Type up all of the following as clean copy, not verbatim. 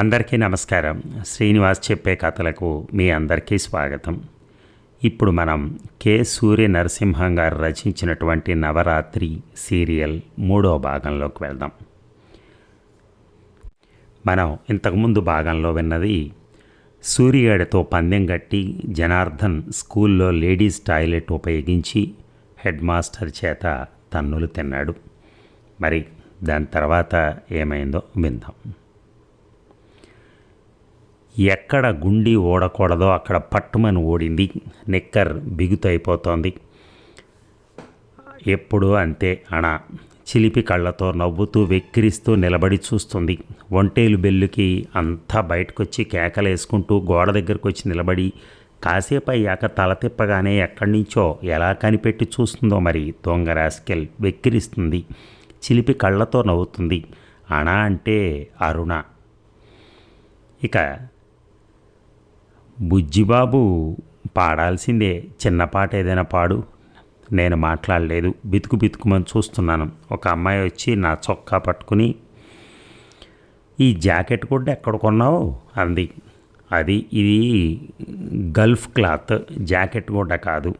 అందరికీ నమస్కారం. శ్రీనివాస్ చెప్పే కథలకు మీ అందరికీ స్వాగతం. ఇప్పుడు మనం కె సూర్య నరసింహం గారు రచించినటువంటి నవరాత్రి సీరియల్ 3వ భాగంలోకి వెళ్దాం. మనం ఇంతకుముందు భాగంలో విన్నది సూర్యగాడితో పందెం కట్టి జనార్దన్ స్కూల్లో లేడీస్ టాయిలెట్ ఉపయోగించి హెడ్ మాస్టర్ చేత తన్నులు తిన్నాడు. మరి దాని తర్వాత ఏమైందో విందాం. ఎక్కడ గుండి ఓడకూడదో అక్కడ పట్టుమని ఓడింది. నిక్కర్ బిగుతైపోతోంది. ఎప్పుడూ అంతే అణ చిలిపి కళ్ళతో నవ్వుతూ వెక్కిరిస్తూ నిలబడి చూస్తుంది. ఒంటేలు బెల్లుకి అంతా బయటకొచ్చి కేకలేసుకుంటూ గోడ దగ్గరకు వచ్చి నిలబడి కాసేపు అయ్యాక తల తిప్పగానే ఎక్కడి నుంచో ఎలా కనిపెట్టి చూస్తుందో మరి. దొంగ రాస్కెల్ వెక్కిరిస్తుంది. చిలిపి కళ్ళతో నవ్వుతుంది. అణ అంటే అరుణ. ఇక బుజ్జిబాబు పాడాల్సిందే, చిన్నపాట ఏదైనా పాడు. నేను మాట్లాడలేదు, బితుకు బితుకుమని చూస్తున్నాను. ఒక అమ్మాయి వచ్చి నా చొక్కా పట్టుకుని, ఈ జాకెట్ కూడా ఎక్కడ కొన్నావు అంది. ఇది గల్ఫ్ క్లాత్, జాకెట్ కూడా కాదు.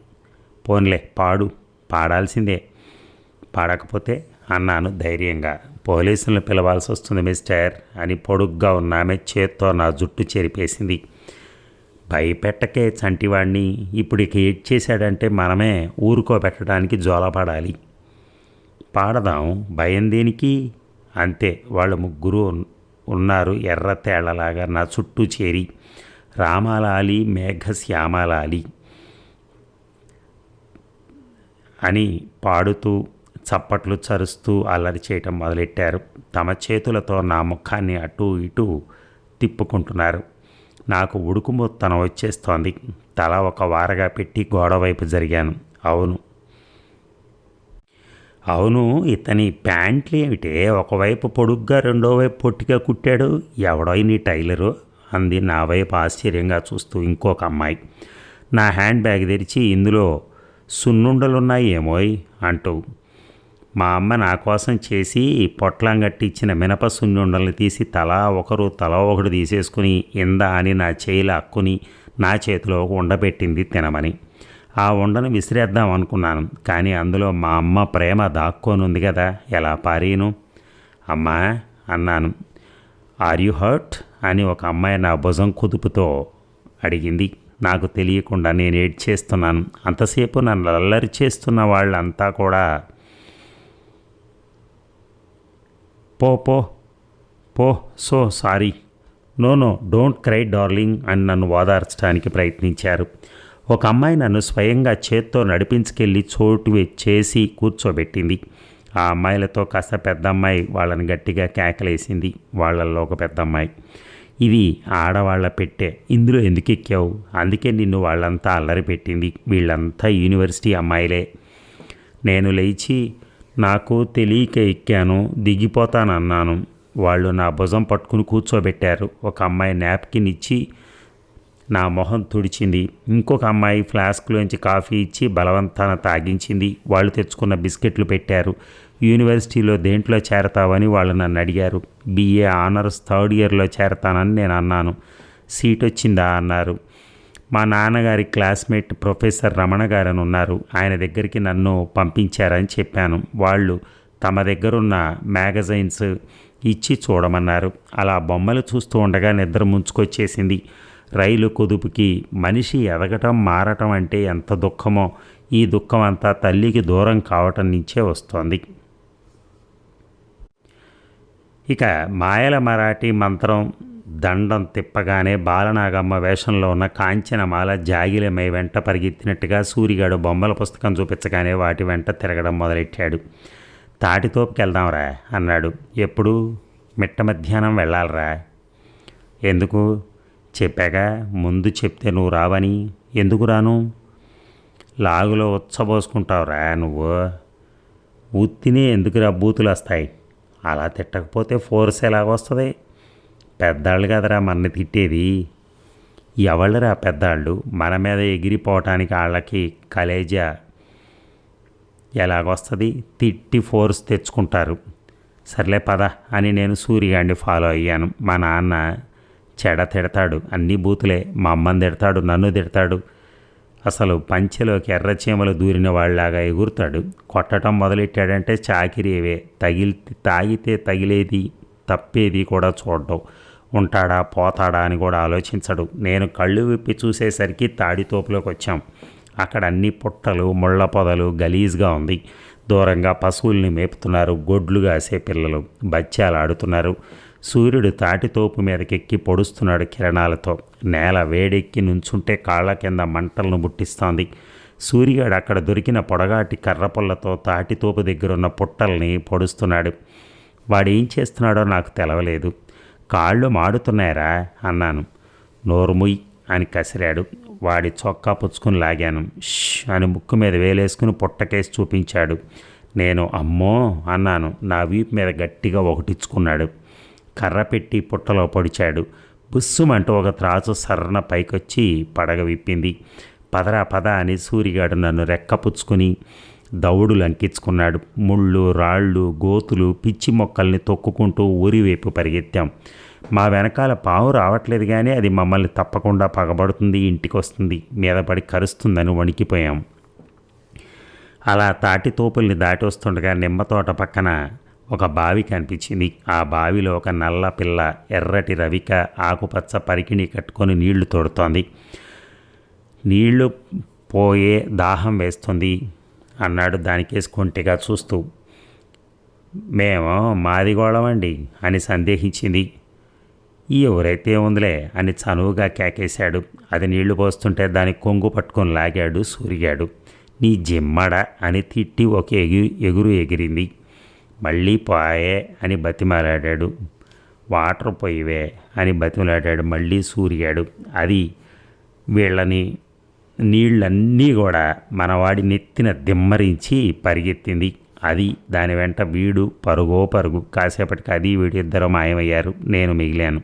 పోన్లే పాడు. పాడాల్సిందే. పాడకపోతే అన్నాను ధైర్యంగా. పోలీసులను పిలవాల్సి వస్తుంది మిస్టర్ అని పొడుగ్గా ఉన్న ఆమె చేత్తో నా జుట్టు చెరిపేసింది. భయపెట్టకే చంటివాడిని, ఇప్పుడు ఇక ఏడ్ చేశాడంటే మనమే ఊరుకోబెట్టడానికి జోలపడాలి. పాడదాం, భయం దేనికి. అంతే. వాళ్ళు ముగ్గురు ఉన్నారు ఎర్ర తేళ్లలాగా నా చుట్టూ చేరి. రామాలాలి మేఘశ్యామలాలి అని పాడుతూ చప్పట్లు చరుస్తూ అల్లరి చేయటం మొదలెట్టారు. తమ చేతులతో నా ముఖాన్ని అటూ ఇటూ తిప్పుకుంటున్నారు. నాకు ఉడుకుమొత్తన వచ్చేస్తోంది. తల ఒక వారగా పెట్టి గోడవైపు జరిగాను. అవును ఇతని ప్యాంట్లు ఏమిటే ఒకవైపు పొడుగ్గా రెండో వైపు పొట్టిగా కుట్టాడు. ఎవడో నీ టైలరు అంది నా వైపు ఆశ్చర్యంగా చూస్తూ ఇంకొక అమ్మాయి. నా హ్యాండ్ బ్యాగ్ తెరిచి ఇందులో సున్నుండలున్నాయి ఏమోయ్ అంటూ మా అమ్మ నా కోసం చేసి పొట్లం కట్టించిన మినప సున్నుండల్ని తీసి తలా ఒకటి తీసేసుకుని ఇందా అని నా చేయిలో అక్కుని నా చేతిలో ఉండబెట్టింది తినమని. ఆ ఉండను విసిరేద్దాం అనుకున్నాను, కానీ అందులో మా అమ్మ ప్రేమ దాక్కోనుంది కదా, ఎలా పారీను. అమ్మా అన్నాను. ఆర్ యు హర్ట్ అని ఒక అమ్మాయి నా భుజం కుదుపుతో అడిగింది. నాకు తెలియకుండా నేను ఏడ్చేస్తున్నాను. అంతసేపు నన్ను అల్లరి చేస్తున్న వాళ్ళంతా కూడా పో పో పో so sorry, no don't cry darling అని నన్ను ఓదార్చడానికి ప్రయత్నించారు. ఒక అమ్మాయి నన్ను స్వయంగా చేత్తో నడిపించుకెళ్ళి చోటు చేసి కూర్చోబెట్టింది. ఆ అమ్మాయిలతో కాస్త పెద్ద అమ్మాయి వాళ్ళని గట్టిగా కేకలేసింది. వాళ్ళల్లో ఒక పెద్ద అమ్మాయి, ఇది ఆడవాళ్ల పెట్టే, ఇందులో ఎందుకు ఎక్కావు, అందుకే నిన్ను వాళ్ళంతా అల్లరి పెట్టింది, వీళ్ళంతా యూనివర్సిటీ అమ్మాయిలే. నేను లేచి నాకు తెలియక ఎక్కాను, దిగిపోతానన్నాను. వాళ్ళు నా భుజం పట్టుకుని కూర్చోబెట్టారు. ఒక అమ్మాయి నాప్కిన్ ఇచ్చి నా మొహం తుడిచింది. ఇంకొక అమ్మాయి ఫ్లాస్క్లోంచి కాఫీ ఇచ్చి బలవంతాన తాగించింది. వాళ్ళు తెచ్చుకున్న బిస్కెట్లు పెట్టారు. యూనివర్సిటీలో దేంట్లో చేరతావని వాళ్ళు నన్ను అడిగారు. BA ఆనర్స్ 3rd ఇయర్లో చేరతానని నేను అన్నాను. సీట్ వచ్చిందా అన్నారు. మా నాన్నగారి క్లాస్మేట్ ప్రొఫెసర్ రమణ గారని ఉన్నారు, ఆయన దగ్గరికి నన్ను పంపించారని చెప్పాను. వాళ్ళు తమ దగ్గరున్న మ్యాగజైన్స్ ఇచ్చి చూడమన్నారు. అలా బొమ్మలు చూస్తూ ఉండగా నిద్ర ముంచుకొచ్చేసింది. రైలు కుదుపుకి మనిషి ఎదగటం మారటం అంటే ఎంత దుఃఖమో, ఈ దుఃఖం అంతా తల్లికి దూరం కావటం నుంచే వస్తోంది. ఇక మాయల మరాఠీ మంత్రం దండం తిప్పగానే బాలనాగమ్మ వేషంలో ఉన్న కాంచనమాల జాగిలమై వెంట పరిగెత్తినట్టుగా సూరిగాడు బొమ్మల పుస్తకం చూపించగానే వాటి వెంట తిరగడం మొదలెట్టాడు. తాటితోపుకి వెళ్దాంరా అన్నాడు. ఎప్పుడు? మిట్ట మధ్యాహ్నం వెళ్ళాలరా. ఎందుకు? చెప్పాగా, ముందు చెప్తే నువ్వు రావని. ఎందుకు రాను? లాగులో ఉచ్చబోసుకుంటావురా నువ్వు. ఉత్తినే ఎందుకురా బూతులు వస్తాయి. అలా తిట్టకపోతే ఫోర్స్ ఎలాగొస్తుంది? పెద్దాళ్ళు కదరా మనని తిట్టేది. ఎవళ్ళరా పెద్దాళ్ళు? మన మీద ఎగిరిపోవటానికి వాళ్ళకి కలేజా ఎలాగొస్తుంది? తిట్టి ఫోర్స్ తెచ్చుకుంటారు. సర్లే పద అని నేను సూర్యగాడిని ఫాలో అయ్యాను. మా నాన్న చెడ తిడతాడు, అన్నీ బూతులే. మా అమ్మని తిడతాడు, నన్ను తిడతాడు. అసలు పంచెలోకి ఎర్రచీమలు దూరిన వాళ్ళలాగా ఎగురుతాడు. కొట్టడం మొదలెట్టాడంటే చాకిరీవే. తాగితే తగిలేది తప్పేది కూడా చూడడం. ఉంటాడా పోతాడా అని కూడా ఆలోచించడు. నేను కళ్ళు విప్పి చూసేసరికి తాడితోపులోకి వచ్చాం. అక్కడ అన్ని పుట్టలు, ముళ్ళ పొదలు, గలీజ్గా ఉంది. దూరంగా పశువుల్ని మేపుతున్నారు. గొడ్లు కాసే పిల్లలు బచ్చాలు ఆడుతున్నారు. సూర్యుడు తాటితోపు మీదకెక్కి పొడుస్తున్నాడు కిరణాలతో. నేల వేడెక్కి నుంచుంటే కాళ్ళ కింద మంటలను బుట్టిస్తోంది. సూర్యుడు అక్కడ దొరికిన పొడగాటి కర్రపుల్లతో తాటితోపు దగ్గరున్న పుట్టల్ని పొడుస్తున్నాడు. వాడేం చేస్తున్నాడో నాకు తెలవలేదు. కాళ్ళు మాడుతున్నాయరా అన్నాను. నోరుముయ్ అని కసిరాడు. వాడి చొక్కా పుచ్చుకుని లాగాను. ష్ అని ముక్కు మీద వేలేసుకుని పుట్టకేసి చూపించాడు. నేను అమ్మో అన్నాను. నా వీపు మీద గట్టిగా ఒకటిచ్చుకున్నాడు. కర్ర పెట్టి పుట్టలో పొడిచాడు. బుస్సుమంటూ ఒక త్రాసు సర్రన పైకొచ్చి పడగ విప్పింది. పదరా పద అని సూరిగాడు నన్ను రెక్కపుచ్చుకుని దౌడు లంకించుకున్నాడు. ముళ్ళు, రాళ్ళు, గోతులు, పిచ్చి మొక్కల్ని తొక్కుకుంటూ ఊరివైపు పరిగెత్తాం. మా వెనకాల పావు రావట్లేదు, కానీ అది మమ్మల్ని తప్పకుండా పగబడుతుంది, ఇంటికి వస్తుంది, మీద పడి కరుస్తుందని వణికిపోయాం. అలా తాటి తోపుల్ని దాటి వస్తుండగా నిమ్మతోట పక్కన ఒక బావి కనిపించింది. ఆ బావిలో ఒక నల్ల పిల్ల ఎర్రటి రవిక ఆకుపచ్చ పరికిణి కట్టుకొని నీళ్లు తోడుతోంది. నీళ్లు పోయే దాహం వేస్తుంది అన్నాడు దానికేసి కొంటిగా చూస్తూ. మేము మాదిగోళమండి అని సందేహించింది. ఈ ఎవరైతే ఉందిలే అని చనువుగా కేకేశాడు. అది నీళ్లు పోస్తుంటే దాని కొంగు పట్టుకొని లాగాడు సూరిగాడు. నీ జిమ్మడ అని తిట్టి ఒక ఎగురు ఎగిరింది. మళ్ళీ పోయే అని బతిమాలాడాడు. వాటర్ పోయివే అని బతిమలాడాడు మళ్ళీ సూరిగాడు. అది వీళ్ళని నీళ్ళన్నీ కూడా మనవాడి నెత్తిన దిమ్మరించి పరిగెత్తింది. అది దాని వెంట వీడు పరుగో పరుగు. కాసేపటికి అది వీడు ఇద్దరు మాయమయ్యారు. నేను మిగిలాను.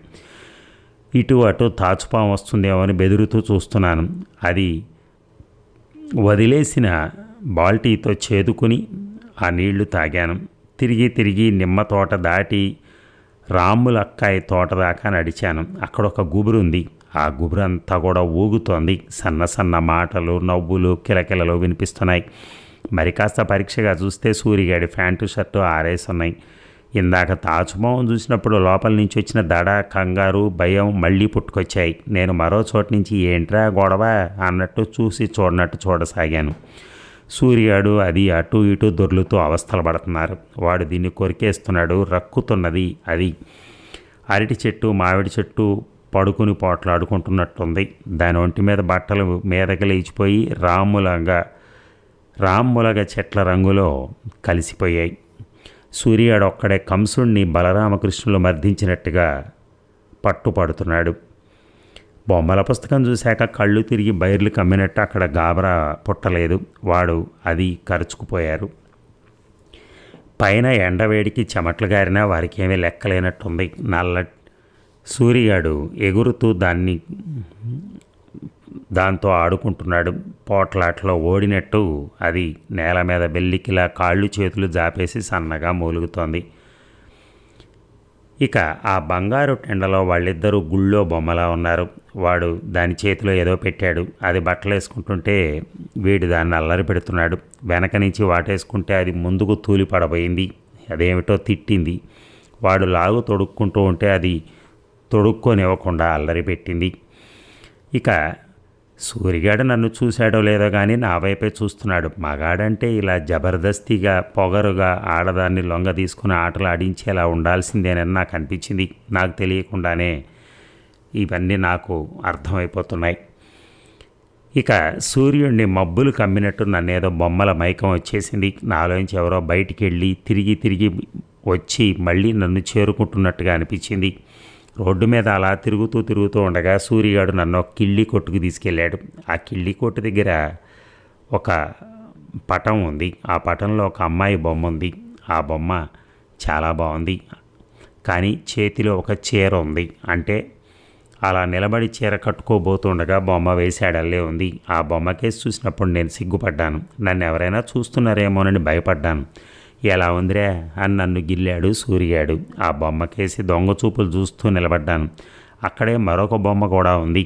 ఇటు అటు తాచుపాము వస్తుందేమో అని బెదురుతూ చూస్తున్నాను. అది వదిలేసిన బాల్టీతో చేదుకుని ఆ నీళ్లు తాగాను. తిరిగి తిరిగి నిమ్మ తోట దాటి రాములక్కాయ తోట దాకా నడిచాను. అక్కడ ఒక గుబురుంది. ఆ గుబురంతా కూడా ఊగుతోంది. సన్న సన్న మాటలు, నవ్వులు, కిలకిలలు వినిపిస్తున్నాయి. మరి కాస్త పరీక్షగా చూస్తే సూరిగాడి ప్యాంటు షర్టు ఆరేసున్నాయి. ఇందాక తాచుమోహం చూసినప్పుడు లోపల నుంచి వచ్చిన దడ, కంగారు, భయం మళ్ళీ పుట్టుకొచ్చాయి. నేను మరో చోటు నుంచి ఏంట్రా గొడవ అన్నట్టు చూసి చూడనట్టు చూడసాగాను. సూర్యాడు అది అటు ఇటు దొర్లుతూ అవస్థలు పడుతున్నారు. వాడు దీన్ని కొరికేస్తున్నాడు. రక్కుతున్నది అది. అరటి చెట్టు, మామిడి చెట్టు పడుకుని పోట్లాడుకుంటున్నట్టుంది. దాని ఒంటి మీద బట్టలు మీదకి లేచిపోయి రామ్ములగ చెట్ల రంగులో కలిసిపోయాయి. సూర్యాడు ఒక్కడే కంసుణ్ణి బలరామకృష్ణులు మర్దించినట్టుగా పట్టుపడుతున్నాడు. బొమ్మల పుస్తకం చూశాక కళ్ళు తిరిగి బైర్లు కమ్మినట్టు అక్కడ గాబరా పుట్టలేదు. వాడు అది కరుచుకుపోయారు. పైన ఎండవేడికి చెమట్లు గారినా వారికి ఏమీ లెక్కలేనట్టుంది. సూరిగాడు ఎగురుతూ దాంతో ఆడుకుంటున్నాడు. పోట్లాట్లో ఓడినట్టు అది నేల మీద బెల్లికిలా కాళ్ళు చేతులు జాపేసి సన్నగా మూలుగుతోంది. ఇక ఆ బంగారు టెండలో వాళ్ళిద్దరూ గుళ్ళో బొమ్మలా ఉన్నారు. వాడు దాని చేతిలో ఏదో పెట్టాడు. అది బట్టలు వేసుకుంటుంటే వీడు దాన్ని అల్లరి పెడుతున్నాడు. వెనక నుంచి వాటేసుకుంటే అది ముందుకు తూలి పడబోయింది. అదేమిటో తిట్టింది. వాడు లాగు తొడుక్కుంటూ ఉంటే అది తొడుక్కొనివ్వకుండా అల్లరి పెట్టింది. ఇక సూరిగాడు నన్ను చూశాడో లేదో కానీ నా వైపే చూస్తున్నాడు. మగాడంటే ఇలా జబర్దస్తిగా పొగరుగా ఆడదాన్ని లొంగ తీసుకుని ఆటలు ఆడించేలా ఉండాల్సిందేనని నాకు అనిపించింది. నాకు తెలియకుండానే ఇవన్నీ నాకు అర్థమైపోతున్నాయి. ఇక సూర్యుడిని మబ్బులు కమ్మినట్టు నన్నేదో బొమ్మల మైకం వచ్చేసింది. నాలోంచి ఎవరో బయటికి వెళ్ళి తిరిగి తిరిగి వచ్చి మళ్ళీ నన్ను చేరుకుంటున్నట్టుగా అనిపించింది. రోడ్డు మీద అలా తిరుగుతూ ఉండగా సూర్యగాడు నన్ను ఒక కిళ్ళి కొట్టుకు తీసుకెళ్ళాడు. ఆ కిళ్ళి కొట్టు దగ్గర ఒక పటం ఉంది. ఆ పటంలో ఒక అమ్మాయి బొమ్మ ఉంది. ఆ బొమ్మ చాలా బాగుంది, కానీ చేతిలో ఒక చీర ఉంది. అంటే అలా నిలబడి చీర కట్టుకోబోతుండగా బొమ్మ వేసాడల్లే ఉంది. ఆ బొమ్మ కేసు చూసినప్పుడు నేను సిగ్గుపడ్డాను. నన్ను ఎవరైనా చూస్తున్నారేమోనని భయపడ్డాను. ఎలా ఉందిరే అని నన్ను గిల్లాడు సూర్యాడు. ఆ బొమ్మకేసి దొంగ చూపులు చూస్తూ నిలబడ్డాను. అక్కడే మరొక బొమ్మ కూడా ఉంది.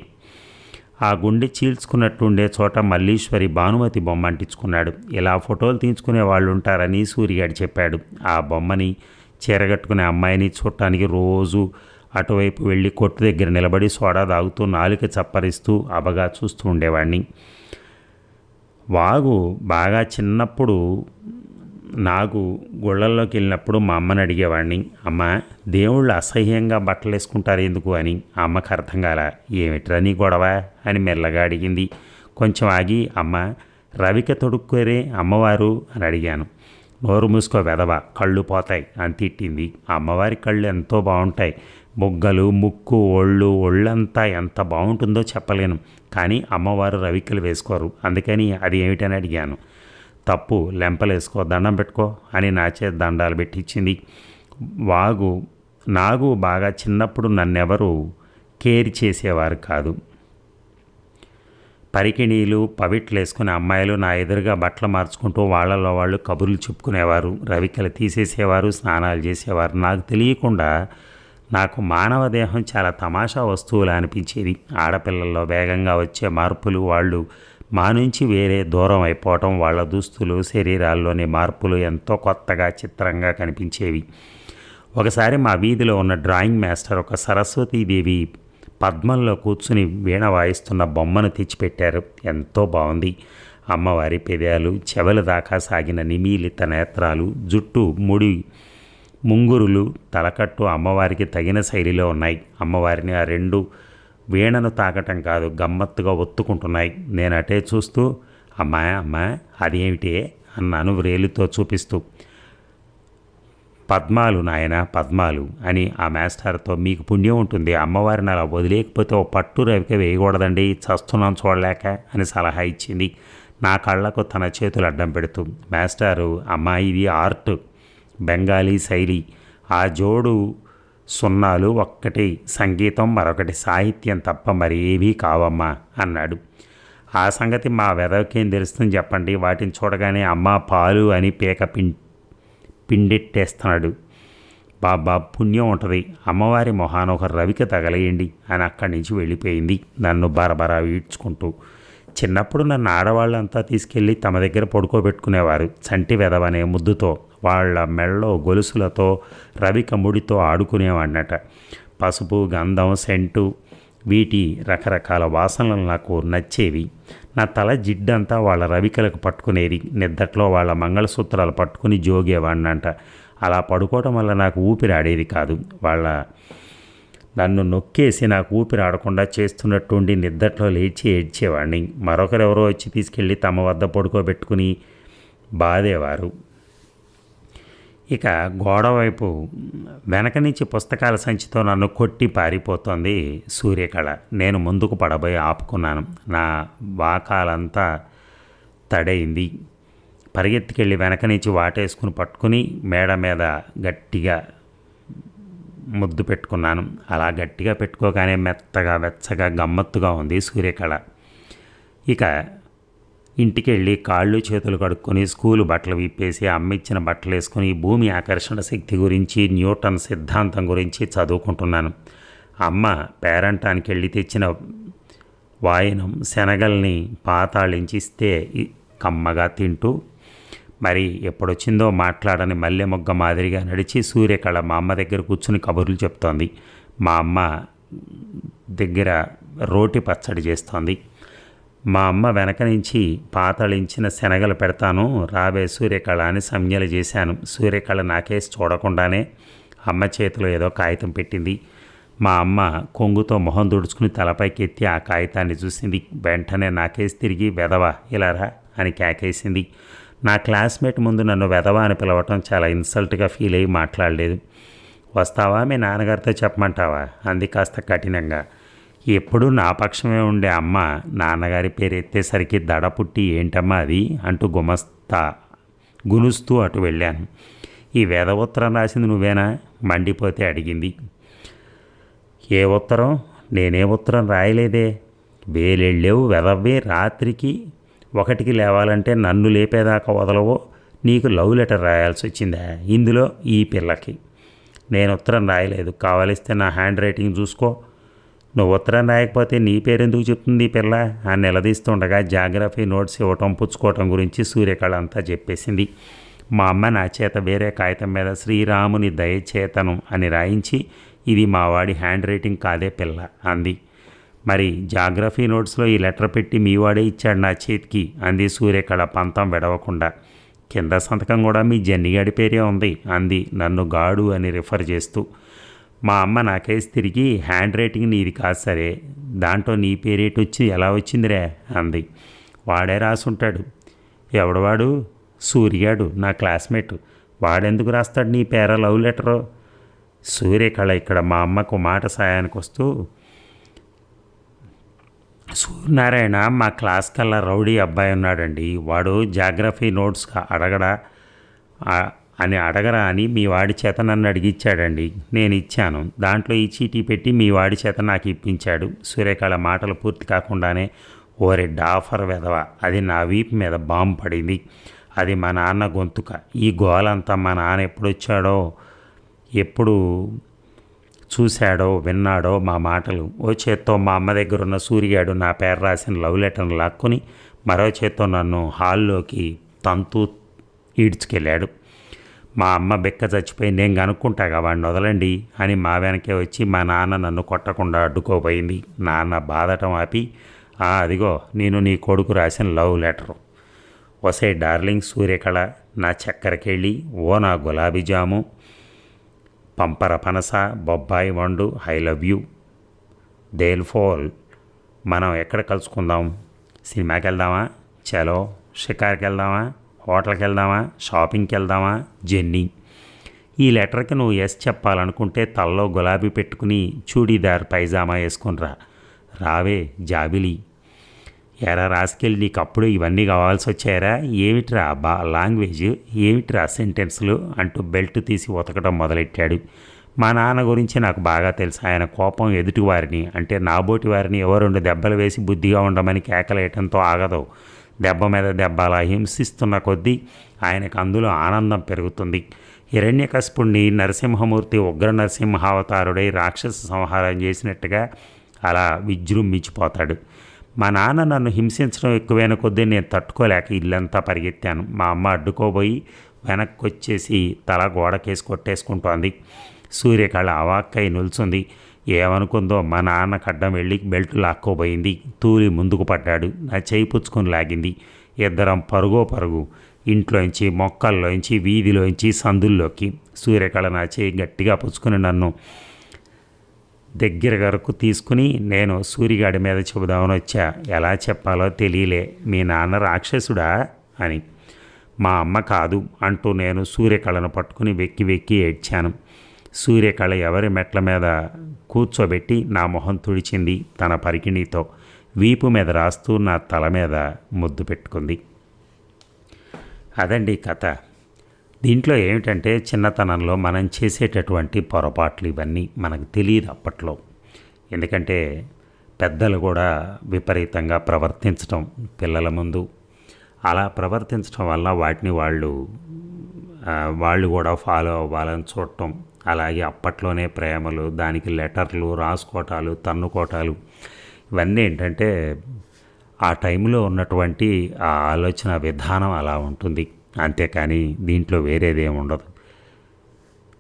ఆ గుండె చీల్చుకున్నట్టుండే చోట మల్లీశ్వరి భానుమతి బొమ్మ అంటించుకున్నాడు. ఇలా ఫోటోలు తీయించుకునే వాళ్ళు ఉంటారని సూరిగాడు చెప్పాడు. ఆ బొమ్మని, చీరగట్టుకునే అమ్మాయిని చూడటానికి రోజు అటువైపు వెళ్ళి కొట్టు దగ్గర నిలబడి సోడా తాగుతూ నాలుక చప్పరిస్తూ అబగా చూస్తూ ఉండేవాడిని. వాగు బాగా చిన్నప్పుడు నాకు గుళ్ళల్లోకి వెళ్ళినప్పుడు మా అమ్మని అడిగేవాడిని, అమ్మ దేవుళ్ళు అసహ్యంగా బట్టలు వేసుకుంటారు ఎందుకు అని. ఆ అమ్మకి అర్థం కాల. ఏమిట్రా నీ గొడవ అని మెల్లగా అడిగింది. కొంచెం ఆగి, అమ్మ రవిక తొడుక్కోరే అమ్మవారు అని అడిగాను. నోరు మూసుకో వెదవ, కళ్ళు పోతాయి అని తిట్టింది. అమ్మవారి కళ్ళు ఎంతో బాగుంటాయి. బొగ్గలు, ముక్కు, ఒళ్ళంతా ఎంత బాగుంటుందో చెప్పలేను. కానీ అమ్మవారు రవికలు వేసుకోరు. అందుకని అది ఏమిటని అడిగాను. తప్పు, లెంపలేసుకో, దండం పెట్టుకో అని నా చేతి దండాలు పెట్టించింది. నాగు బాగా చిన్నప్పుడు నన్నెవరూ కేర్ చేసేవారు కాదు. పరికిణీలు, పవిట్లు వేసుకునే అమ్మాయిలు నా ఎదురుగా బట్టలు మార్చుకుంటూ వాళ్ళలో వాళ్ళు కబుర్లు చెప్పుకునేవారు. రవికలు తీసేసేవారు, స్నానాలు చేసేవారు. నాకు తెలియకుండా నాకు మానవ దేహం చాలా తమాషా వస్తువులు అనిపించేది. ఆడపిల్లల్లో వేగంగా వచ్చే మార్పులు, వాళ్ళు మా నుంచి వేరే దూరం అయిపోవటం, వాళ్ళ దుస్తులు, శరీరాల్లోని మార్పులు ఎంతో కొత్తగా, చిత్రంగా కనిపించేవి. ఒకసారి మా వీధిలో ఉన్న డ్రాయింగ్ మాస్టర్ ఒక సరస్వతీదేవి పద్మంలో కూర్చుని వీణ వాయిస్తున్న బొమ్మను తెచ్చిపెట్టారు. ఎంతో బాగుంది. అమ్మవారి పెదాలు, చెవల దాకా సాగిన నిమీలిత నేత్రాలు, జుట్టు, ముడి, ముంగురులు, తలకట్టు అమ్మవారికి తగిన శైలిలో ఉన్నాయి. అమ్మవారిని ఆ రెండు వీణను తాకటం కాదు, గమ్మత్తుగా ఒత్తుకుంటున్నాయి. నేను అటే చూస్తూ, అమ్మా అదేమిటే అన్నాను వ్రేలుతో చూపిస్తూ. పద్మాలు నాయన, పద్మాలు అని ఆ మాస్టర్తో. మీకు పుణ్యం ఉంటుంది, అమ్మవారిని అలా వదిలేకపోతే ఓ పట్టు రవిక వేయకూడదండి, చస్తున్నాం చూడలేక అని సలహా ఇచ్చింది, నా కళ్ళకు తన చేతులు అడ్డం పెడుతూ. మాస్టారు, అమ్మాయి ఇది ఆర్ట్, బెంగాలీ శైలి, ఆ జోడు సున్నాలు ఒక్కటి సంగీతం, మరొకటి సాహిత్యం తప్ప మరి ఏవీ కావమ్మా అన్నాడు. ఆ సంగతి మా వెదవకేం తెలుస్తుంది చెప్పండి, వాటిని చూడగానే అమ్మ పాలు అని పిండెట్టేస్తున్నాడు. బాబా పుణ్యం ఉంటుంది, అమ్మవారి మొహాన ఒక రవిక తగలేయండి అని అక్కడి నుంచి వెళ్ళిపోయింది నన్ను బరబరా ఈడ్చుకుంటూ. చిన్నప్పుడు నన్ను ఆడవాళ్ళంతా తీసుకెళ్ళి తమ దగ్గర పడుకోబెట్టుకునేవారు. చంటి వెదవనే ముద్దుతో, వాళ్ళ మెళ్ళో గొలుసులతో, రవిక ముడితో ఆడుకునేవాడినట. పసుపు, గంధం, సెంటు, వీటి రకరకాల వాసనలు నాకు నచ్చేవి. నా తల జిడ్డంతా వాళ్ళ రవికలకు పట్టుకునేది. నిద్దట్లో వాళ్ళ మంగళసూత్రాలు పట్టుకుని జోగేవాడినంట. అలా పడుకోవటం వల్ల నాకు ఊపిరి ఆడేది కాదు. నన్ను నొక్కేసి నాకు ఊపిరి ఆడకుండా చేస్తున్నట్టుండి నిద్దట్లో లేచి ఏడ్చేవాడిని. మరొకరెవరో వచ్చి తీసుకెళ్ళి తమ వద్ద పడుకోబెట్టుకుని బాధేవారు. ఇక గోడవైపు వెనక నుంచి పుస్తకాల సంచితో నన్ను కొట్టి పారిపోతోంది సూర్యకళ. నేను ముందుకు పడబోయి ఆపుకున్నాను. నా వాకాలంతా తడైంది. పరిగెత్తికెళ్ళి వెనక నుంచి వాటేసుకుని పట్టుకుని మేడ మీద గట్టిగా ముద్దు పెట్టుకున్నాను. అలా గట్టిగా పెట్టుకోగానే మెత్తగా, వెచ్చగా, గమ్మత్తుగా ఉంది సూర్యకళ. ఇక ఇంటికి వెళ్ళి కాళ్ళు చేతులు కడుక్కొని స్కూలు బట్టలు విప్పేసి అమ్మిచ్చిన బట్టలు వేసుకొని భూమి ఆకర్షణ శక్తి గురించి, న్యూటన్ సిద్ధాంతం గురించి చదువుకుంటున్నాను. అమ్మ పేరంటానికి వెళ్ళి తెచ్చిన వాయనం శనగల్ని పాతాళించిస్తే కమ్మగా తింటూ, మరి ఎప్పుడొచ్చిందో మాట్లాడని మల్లె మొగ్గ మాదిరిగా నడిచి సూర్యకళ మా అమ్మ దగ్గర కూర్చుని కబుర్లు చెప్తోంది. మా అమ్మ దగ్గర రోటి పచ్చడి చేస్తోంది. మా అమ్మ వెనక నుంచి పాతళించిన శనగలు పెడతాను రావే సూర్యకళ అని సంజ్ఞలు చేశాను. సూర్యకళ నాకేసి చూడకుండానే అమ్మ చేతిలో ఏదో కాగితం పెట్టింది. మా అమ్మ కొంగుతో మొహం తుడుచుకుని తలపైకి ఎత్తి ఆ కాగితాన్ని చూసింది. వెంటనే నాకేసి తిరిగి వెధవ ఇలా రా అని కేకేసింది. నా క్లాస్మేట్ ముందు నన్ను వెధవ అని పిలవటం చాలా ఇన్సల్ట్గా ఫీల్ అయ్యి మాట్లాడలేదు. వస్తావా మీ నాన్నగారితో చెప్పమంటావా అంది కాస్త కఠినంగా. ఎప్పుడూ నా పక్షమే ఉండే అమ్మ నాన్నగారి పేరు ఎత్తేసరికి దడ పుట్టి ఏంటమ్మా అది అంటూ గునుస్తూ అటు వెళ్ళాను. ఈ వేద ఉత్తరం రాసింది నువ్వేనా మండిపోతే అడిగింది. ఏ ఉత్తరం? నేనే ఉత్తరం రాయలేదే. వేలెళ్ళేవు వెదవ్వే. రాత్రికి 1కి లేవాలంటే నన్ను లేపేదాకా వదలవో. నీకు లవ్ లెటర్ రాయాల్సి వచ్చిందా ఇందులో ఈ పిల్లకి? నేను ఉత్తరం రాయలేదు. కావలిస్తే నా హ్యాండ్ రైటింగ్ చూసుకో. నువ్వు ఉత్తరం రాయకపోతే నీ పేరెందుకు చెప్తుంది ఈ పిల్ల అని నిలదీస్తుండగా జాగ్రఫీ నోట్స్ ఇవ్వటం పుచ్చుకోవటం గురించి సూర్యకళ అంతా చెప్పేసింది. మా అమ్మ నా చేత వేరే కాగితం మీద శ్రీరాముని దయచేతనం అని రాయించి ఇది మా వాడి హ్యాండ్ రైటింగ్ కాదే పిల్ల అంది. మరి జాగ్రఫీ నోట్స్లో ఈ లెటర్ పెట్టి మీ వాడే ఇచ్చాడు నా చేతికి అంది సూర్యకళ పంతం విడవకుండా. కింద సంతకం కూడా మీ జన్నిగాడి పేరే ఉంది అంది నన్ను గాడు అని రిఫర్ చేస్తూ. మా అమ్మ నాకేసి తిరిగి హ్యాండ్ రైటింగ్ నీది కాదు సరే, దాంట్లో నీ పేరేటి వచ్చి ఎలా వచ్చిందిరే అంది. వాడే రాసుంటాడు. ఎవడవాడు? సూర్యాడు, నా క్లాస్మేట్. వాడెందుకు రాస్తాడు నీ పేర లవ్ లెటరు? సూర్యకళ ఇక్కడ మా అమ్మకు మాట సాయానికి వస్తూ, సూర్యనారాయణ మా క్లాస్ కల్లా రౌడీ అబ్బాయి ఉన్నాడండి, వాడు జాగ్రఫీ నోట్స్ అడగరా అని మీ వాడి చేత నన్ను అడిగిచ్చాడండి. నేను ఇచ్చాను. దాంట్లో ఈ చీటీ పెట్టి మీ వాడి చేత నాకు ఇప్పించాడు. సూర్యకళ మాటలు పూర్తి కాకుండానే ఓరే డాఫర్ వెధవ, అది నా వీపు మీద బాంబు పడింది. అది మా నాన్న గొంతుక. ఈ గోలంతా మా నాన్న ఎప్పుడొచ్చాడో, ఎప్పుడు చూశాడో విన్నాడో మా మాటలు. ఓ చేత్తో మా అమ్మ దగ్గర ఉన్న సూర్యాడు నా పేరు రాసిన లవ్ లెటర్ను లాక్కొని మరో చేత్తో నన్ను హాల్లోకి తంతూ ఈడ్చుకెళ్ళాడు. మా అమ్మ బెక్క చచ్చిపోయి నేను కనుక్కుంటాగా వాడిని వదలండి అని మా వెనకే వచ్చి మా నాన్న నన్ను కొట్టకుండా అడ్డుకోపోయింది. నాన్న బాధటం ఆపి, అదిగో నేను నీ కొడుకు రాసిన లవ్ లెటరు. వసే డార్లింగ్ సూర్యకళ, నా చక్కెరకెళ్ళి, ఓ నా గులాబీ జాము, పంపర పనస, బొబ్బాయి వండు, ఐ లవ్ యూ. దేల్ ఫోల్. మనం ఎక్కడ కలుసుకుందాం? సినిమాకి వెళ్దామా? చలో. షికార్కి వెళ్దామా? హోటల్కి వెళ్దామా? షాపింగ్కి వెళ్దామా? జెన్నీ. ఈ లెటర్కి నువ్వు ఎస్ చెప్పాలనుకుంటే తలలో గులాబీ పెట్టుకుని చూడీదార్ పైజామా వేసుకుని రావే జాబిలి. ఎరా రాసుకెళ్ళి నీకు అప్పుడు ఇవన్నీ కావాల్సి వచ్చాయరా? ఏమిట్రా లాంగ్వేజ్, ఏమిట్రా సెంటెన్స్లు అంటూ బెల్ట్ తీసి ఉతకడం మొదలెట్టాడు. మా నాన్న గురించి నాకు బాగా తెలుసు. ఆయన కోపం ఎదుటివారిని అంటే నాబోటి వారిని ఎవరు 2 దెబ్బలు వేసి బుద్ధిగా ఉండమని కేకలేయటంతో ఆగదు. దెబ్బ మీద దెబ్బ అలా హింసిస్తున్న కొద్దీ ఆయనకు అందులో ఆనందం పెరుగుతుంది. హిరణ్యకశిపుణ్ణి నరసింహమూర్తి ఉగ్ర నరసింహావతారుడై రాక్షస సంహారం చేసినట్టుగా అలా విజృంభించిపోతాడు. మా నాన్న నన్ను హింసించడం ఎక్కువైన కొద్దీ నేను తట్టుకోలేక ఇల్లంతా పరిగెత్తాను. మా అమ్మ అడ్డుకోబోయి వెనక్కి వచ్చేసి తల గోడకేసి కొట్టేసుకుంటోంది. సూర్యకళ అవాక్కై నిల్చుంది. ఏమనుకుందో మా నాన్న కడ్డం వెళ్ళి బెల్ట్ లాక్కోబోయింది. తూలి ముందుకు పడ్డాడు. నా చేయి పుచ్చుకొని లాగింది. ఇద్దరం పరుగు ఇంట్లోంచి, మొక్కల్లోంచి, వీధిలోంచి, సందుల్లోకి. సూర్యకళ నా చేయి గట్టిగా పుచ్చుకొని నన్ను దగ్గర వరకు తీసుకుని నేను సూర్యగాడి మీద చెబుదామని వచ్చా. ఎలా చెప్పాలో తెలియలే. మీ నాన్న రాక్షసుడా అని. మా అమ్మ కాదు అంటూ నేను సూర్యకళను పట్టుకుని వెక్కి ఏడ్చాను. సూర్యకళ ఎవరి మెట్ల మీద కూర్చోబెట్టి నా మొహం తుడిచింది తన పరికిణీతో. వీపు మీద రాస్తూ నా తల మీద ముద్దు పెట్టుకుంది. అదండి కథ. దీంట్లో ఏమిటంటే చిన్నతనంలో మనం చేసేటటువంటి పొరపాట్లు ఇవన్నీ మనకు తెలియదు అప్పట్లో. ఎందుకంటే పెద్దలు కూడా విపరీతంగా ప్రవర్తించటం పిల్లల ముందు, అలా ప్రవర్తించడం వల్ల వాటిని వాళ్ళు కూడా ఫాలో అవ్వాలని చూడటం. అలాగే అప్పట్లోనే ప్రేమలు, దానికి లెటర్లు రాసుకోవటాలు, తన్నుకోటాలు, ఇవన్నీ ఏంటంటే ఆ టైంలో ఉన్నటువంటి ఆ ఆలోచన విధానం అలా ఉంటుంది. అంతేకాని దీంట్లో వేరేదేం ఉండదు.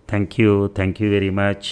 Thank you very much.